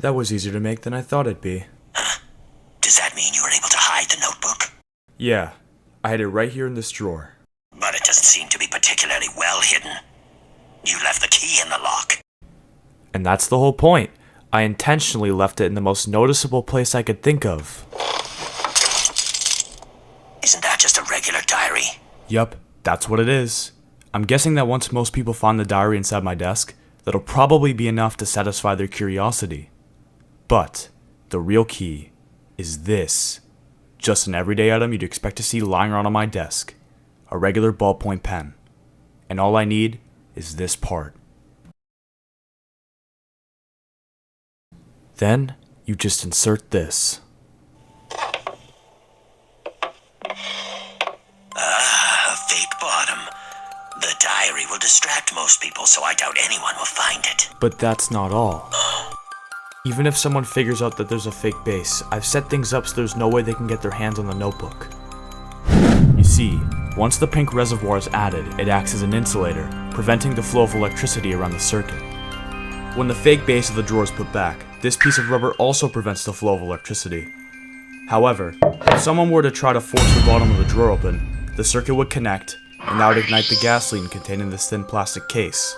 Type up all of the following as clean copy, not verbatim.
That was easier to make than I thought it'd be. Does that mean you were able to hide the notebook? Yeah, I had it right here in this drawer. But it doesn't seem to be particularly well hidden. You left the key in the lock. And that's the whole point. I intentionally left it in the most noticeable place I could think of. Isn't that just a regular diary? Yup, that's what it is. I'm guessing that once most people find the diary inside my desk, that'll probably be enough to satisfy their curiosity. But the real key is this. Just an everyday item you'd expect to see lying around on my desk. A regular ballpoint pen. And all I need is this part. Then, you just insert this. A fake bottom. The diary will distract most people, so I doubt anyone will find it. But that's not all. Even if someone figures out that there's a fake base, I've set things up so there's no way they can get their hands on the notebook. You see, once the pink reservoir is added, it acts as an insulator, preventing the flow of electricity around the circuit. When the fake base of the drawer is put back, this piece of rubber also prevents the flow of electricity. However, if someone were to try to force the bottom of the drawer open, the circuit would connect, and that would ignite the gasoline contained in this thin plastic case,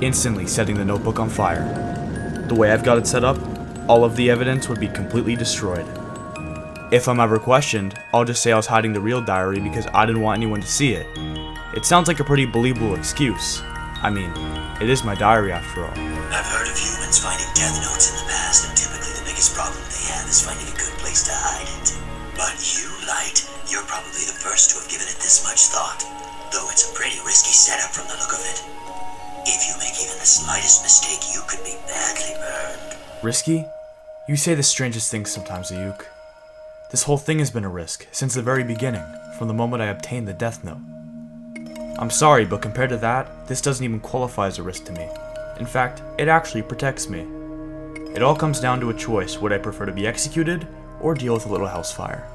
instantly setting the notebook on fire. The way I've got it set up, all of the evidence would be completely destroyed. If I'm ever questioned, I'll just say I was hiding the real diary because I didn't want anyone to see it. It sounds like a pretty believable excuse. I mean, it is my diary after all. I've heard of humans finding death notes in the past, and typically the biggest problem they have is finding a good place to hide it. But you, Light, you're probably the first to have given it this much thought, though it's a pretty risky setup from the look of it. If you make even the slightest mistake, you could be badly burned. Risky? You say the strangest things sometimes, Ayuk. This whole thing has been a risk, since the very beginning, from the moment I obtained the Death Note. I'm sorry, but compared to that, this doesn't even qualify as a risk to me. In fact, it actually protects me. It all comes down to a choice: would I prefer to be executed, or deal with a little house fire?